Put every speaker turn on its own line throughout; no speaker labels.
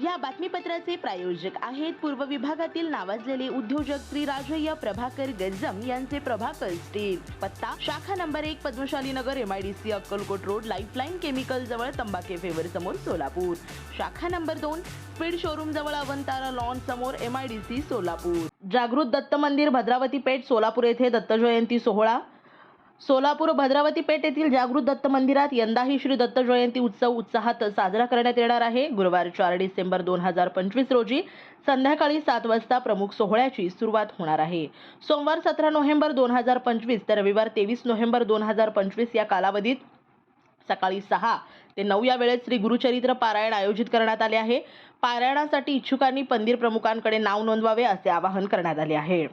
या बातमीपत्राचे प्रायोजक आहेत पूर्व विभागातील नावाजलेले उद्योजक श्री राजय्य प्रभाकर गज्जम यांचे प्रभाकर स्टील। पत्ता शाखा नंबर 1 पद्मशाली नगर MIDC Akkalkot road lifeline chemical जवळ तंबाखे फेवर समोर सोलापूर। शाखा नंबर 2 स्पीड शोरूम जवळ अवंतारा लॉन समोर MIDC सोलापूर। जागृत दत्त मंदिर भद्रावती पेठ सोलापूर येथे दत्त जयंती सोहळा। सोलापूर भद्रावती पेठ येथील जागृत दत्त मंदिरात यंदाही श्री दत्त जयंती उत्सव उत्साहात साजरा करण्यात येणार आहे। गुरुवार 4 डिसेंबर 2025 रोजी संध्याकाळी 7 वाजता प्रमुख सोहळ्याची सुरुवात होणार आहे। सोमवार 17 नोव्हेंबर 2025 तर रविवार 23 नोव्हेंबर 2025 या कालावधीत सकाळी 6 ते 9 या वेळेत श्री गुरुचरित्र पारायण आयोजित करण्यात आले आहे। पारायणासाठी इच्छुकांनी मंदिर प्रमुखांकडे नाव नोंदवावे असे आवाहन करण्यात आले आहे।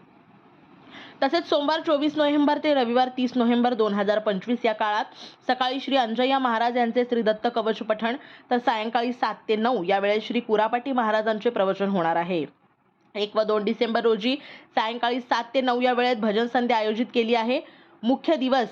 तसेच सोमवार 24 नोव्हेंबर ते रविवार 30 नोव्हेंबर 2025 या काळात सकाळी श्री अंजय्या महाराज यांचे श्री दत्त कवच पठण तर सायंकाळी 7 ते 9 या वेळेस श्री कुरापाटी महाराजांचे प्रवचन होणार आहे। 1 व 2 डिसेंबर रोजी सायंकाळी 7 ते 9 या वेळेत भजन संध्या आयोजित केली आहे। मुख्य दिवस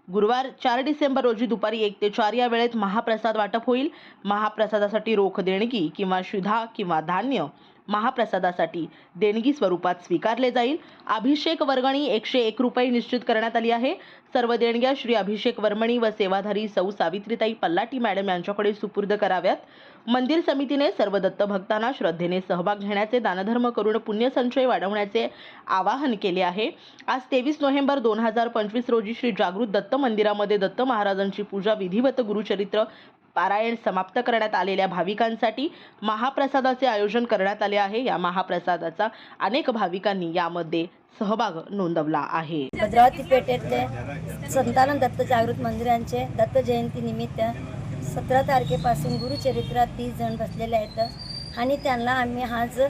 गुरुवार 4 डिसेंबर रोजी दुपारी 1 ते 4 या वेळेत महाप्रसाद वाटप होईल। महाप्रसादासाठी रोख देणगी किंवा शिधा किंवा धान्य महाप्रसादासाठी देणगी स्वरूपात स्वीकारले जाईल। अभिषेक वर्गणी 101 रुपये निश्चित करण्यात आली आहे। सर्व देणग्या श्री अभिषेक वर्मणी व सेवाधारी सौ सावित्रीताई पल्लाटी मॅडम यांच्याकडे सुपूर्द कराव्यात। मंदिर समितीने सर्व दत्त भक्तांना श्रद्धेने सहभाग घेण्याचे दानधर्म करून पुण्यसंचय वाढवण्याचे आवाहन केले आहे। आज 23 नोव्हेंबर 2025 रोजी श्री जागृत दत्त मंदिरामध्ये दत्त महाराजांची पूजा विधिवत गुरुचरित्र पारायण समाप्त करण्यात आलेल्या भाविकांसाठी महाप्रसादाचे आयोजन करण्यात आले आहे। या महाप्रसादाचा अनेक भाविकांनी यामध्ये सहभाग नोंदवला आहे।
भद्रावती पेठेतले संतान दत्त जागृत मंदिरांचे दत्त जयंती निमित्त 17 तारखेपासून गुरुचरित्रात 30 जण बसलेले आहेत आणि त्यांना आम्ही आज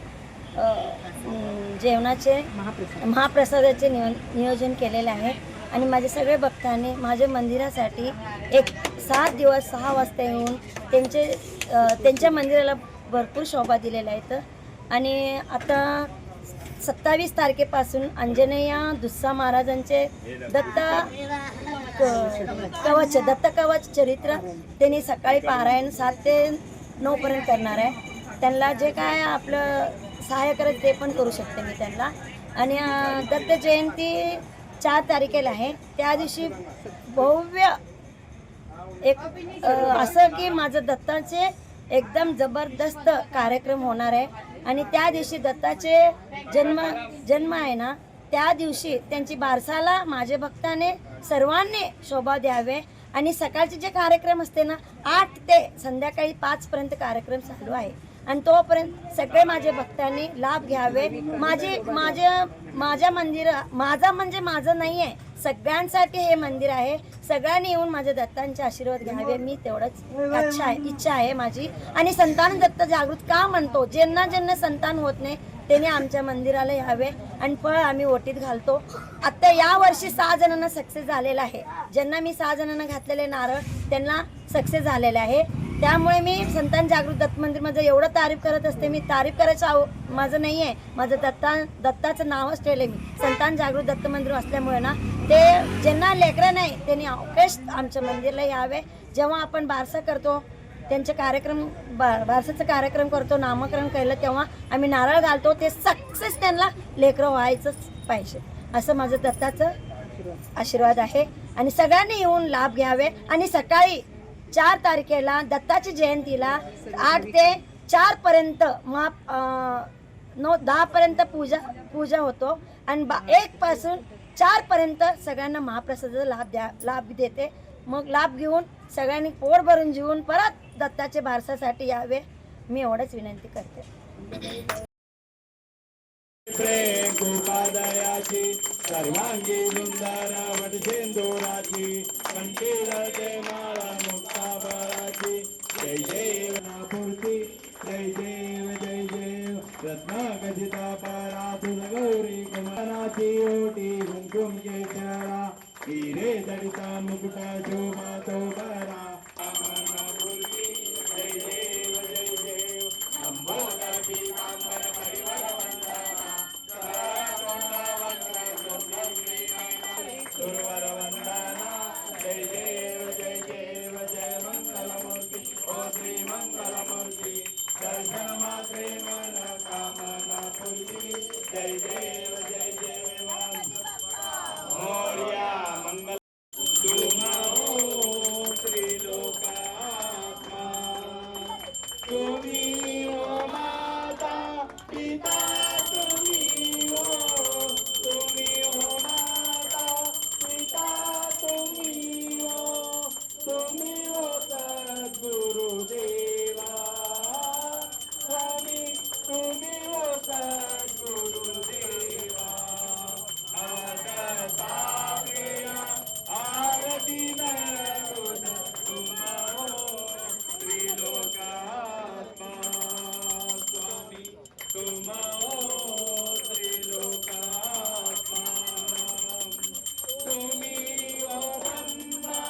जेवणाचे महाप्रसादाचे नियोजन केलेले आहे। आणि माझे सगळे भक्तांनी माझ्या मंदिरासाठी एक 7 दिवस 6 वाजता येऊन त्यांच्या मंदिराला भरपूर शोभा दिलेल्या आहेत। आणि आता 27 तारखेपासून अंजनेय दुस्सा महाराजांचे दत्त कवच चरित्र त्यांनी सकाळी पारायण 7 ते 9 पर्यंत करणार आहे। त्यांना जे काय आपलं सहाय्य करायचं ते पण करू शकते मी त्यांना। आणि दत्त जयंती 4 तारखेला आहे। त्या दिवशी भव्य एक असं की माझं दत्ताचे एकदम जबरदस्त कार्यक्रम होणार आहे। आणि त्या दिवशी दत्ताचे जन्म आहे ना, त्या दिवशी त्यांची बारसाला माझ्या भक्ताने सर्वांनी शोभा द्यावे। आणि सकाळचे जे कार्यक्रम असते ना 8 ते संध्याकाळी 5 पर्यंत कार्यक्रम चालू आहे आणि तोपर्यंत सगळे माझे भक्तांनी लाभ घ्यावे। माझ्या माझा म्हणजे माझं नाही आहे, सगळ्यांसाठी हे मंदिर आहे। सगळ्यांनी येऊन माझ्या दत्तांचे आशीर्वाद घ्यावे, मी तेवढंच इच्छा आहे माझी। आणि संतान दत्त जागृत का म्हणतो, ज्यांना संतान होत नाही त्याने आमच्या मंदिराला यावे आणि फळ आम्ही ओटीत घालतो। आता या वर्षी 6 जणांना सक्सेस झालेला आहे। ज्यांना मी 6 जणांना घातलेले नारळ त्यांना सक्सेस झालेले आहे। त्यामुळे मी संतान जागृत दत्त मंदिरमध्ये एवढं तारीफ करत असते। मी तारीफ करायचं माझं नाही आहे, माझं दत्ताचं नावच ठेवले मी संतान जागृत दत्त मंदिर असल्यामुळे ना, ते ज्यांना लेकरं नाही त्यांनी अवकाश आमच्या मंदिरला यावे। जेव्हा आपण बारसा करतो त्यांचे बारसाचा कार्यक्रम करतो, नामकरण केलं तेव्हा आम्ही नारळ घालतो, ते सक्सेस त्यांना लेकरं व्हायचंच पाहिजे असं माझं दत्ताचं आशीर्वाद आहे। आणि सगळ्यांनी येऊन लाभ घ्यावे। आणि सकाळी 4 तारखेला दत्ताची जयंतीला 8 ते 4 पर्यंत 10 पर्यंत पूजा होतो आणि 1 पासून 4 पर्यंत सगळ्यांना महाप्रसादाचा लाभ देते। मग लाभ घेऊन सगळ्यांनी पोट भरून जेवून परत दत्ताच्या बारसासाठी यावे, मी एवढंच विनंती करते।
सर्वांगी सुंदर वटसेंदुराची कंठीरते माळा मुक्ताबळाची जय देव नापूर्ती जय देव जय देव रत्नागजिता परा तुझ गौरी कुमाराची ओटी कुंकुम केशरा हिरे दडिता मुकुटा शोभा तो बरा नापूर्ती जय देव जय देव अंबोदती कांबर परिवार वंदना गुरुवर वंदना जय देव जय देव जय मंगलमूर्ती ओ श्री मंगलमूर्ती दर्शन मन कामना पूर्ती जय देव मोरया मंगल तुम हो त्रिलोकात्मा तुम्ही हो माता पिता तुम्ही हो माता पिता तुम्ही हो सद्गुरुदेवा स्वामी तुम्ही हो सद्गुरुदेवा आरती नरोद तुम हो त्रिलोकात्मा स्वामी तुम हो त्रिलोकात्मा तुम्ही हो ब्रह्मा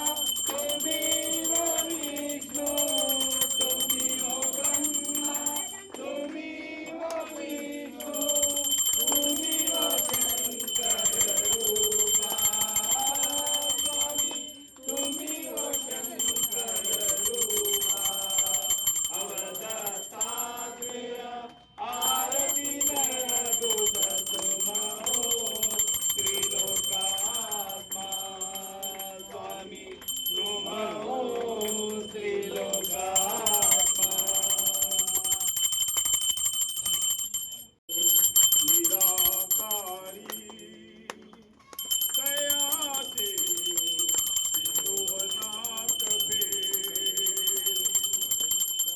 तुम्ही हो विष्णू तुम्ही हो ब्रह्मा तुम्ही हो विष्णू तुम्ही हो शंकर रूपा स्वामी तुम्ही हो शंकर रूपा अवदत्तात्रेय आरती नरदूत तुम हो त्रिलोकात्मा स्वामी तुम हो त्रिलोकात्मा निराकारी दयाचे विलोहनाथ भेद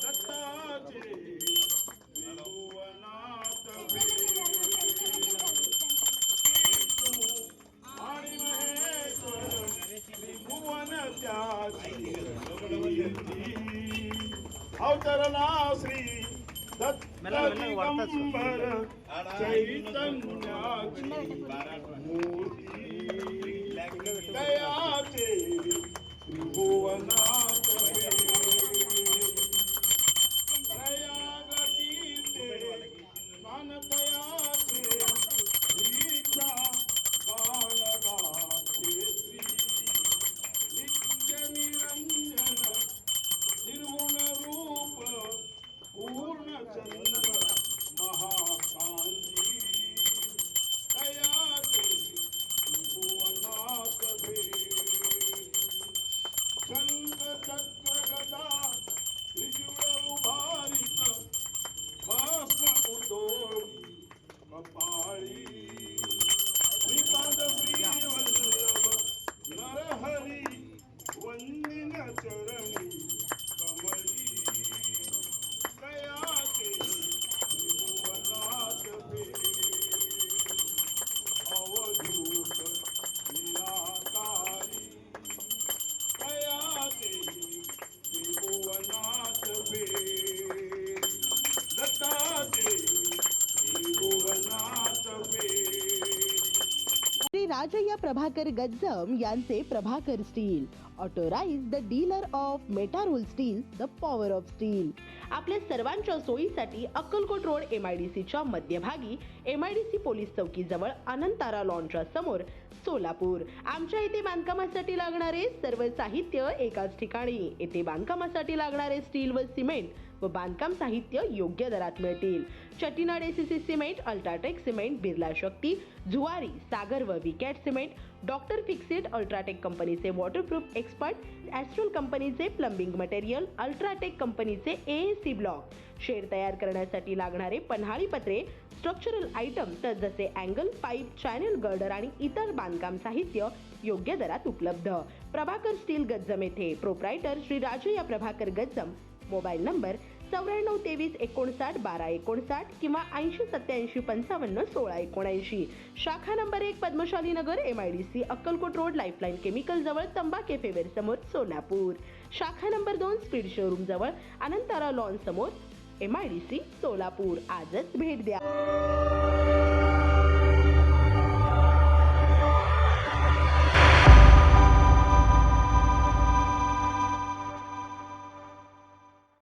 दत्ताचे विलोहनाथ भेद आणि महेश्वर त्रिभुवन त्याची अवतरणा श्री दत्त दिगंबर चैतन्याची मूर्ती दयाचे त्रिभुवनाथ दयागतीचे ज्ञानदयाचे दीक्षा बालगाचे श्री नित्य निरंजन निर्गुण रूप पूर्ण चंद्र महाकांती दयाचे त्रिभुवनाथ शंख चक्र गदा त्रिशूळ उभारित भस्म उतोळी कपाळी श्रीपाद श्रीवल्लभ नरहरी वंदिन चरणी कमली दयाचे त्रिभुवनाथ अवधूत निराकारी दयाचे त्रिभुवनाथ दत्ताचे त्रिभुवनाथ
श्री राजय्या प्रभाकर गज्जम यांचे Prabhakar steel authorise the dealer of Metarol steel the power of steel. आपल्या सर्वांच्या सोयीसाठी अक्कलकोट रोड MIDC च्या मध्यभागी MIDC पोलीस चौकी जवळ अनंतारा लॉनच्या समोर सोलापूर. आमच्या इथे बांधकामासाठी लागणारे सर्व साहित्य एकाच ठिकाणी. येथे बांधकामासाठी लागणारे स्टील व सिमेंट व बांधकाम साहित्य योग्य दरात मिळतील. Chettinad ACC cement, UltraTech cement, Birla Shakti, Zuari, Sagar व Vicat cement, doctor Fixit, UltraTech कंपनीचे वॉटरप्रूफ एक्सपर्ट, ॲस्ट्रल कंपनीचे प्लंबिंग मटेरियल, अल्ट्राटेक कंपनीचे AAC ब्लॉक, शेड तयार करण्यासाठी लागणारे पन्हाळी पत्रे, स्ट्रक्चरल आयटम तर जसे अँगल, पाईप, चॅनल गर्डर आणि इतर बांधकाम साहित्य योग्य दरात उपलब्ध. प्रभाकर स्टील गज्जम येथे. Proprietor Shri Rajayya Prabhakar Gajjam. Mobile number 9423591259 किंवा 8087551679. शाखा नंबर 1 पद्मशाली नगर MIDC Akkalkot road lifeline chemical जवळ तंबा कॅफे वेर समोर सोलापूर. शाखा नंबर 2 स्पीड शोरूम जवळ अनंतारा लॉन समोर MIDC सोलापूर. आजच भेट द्या.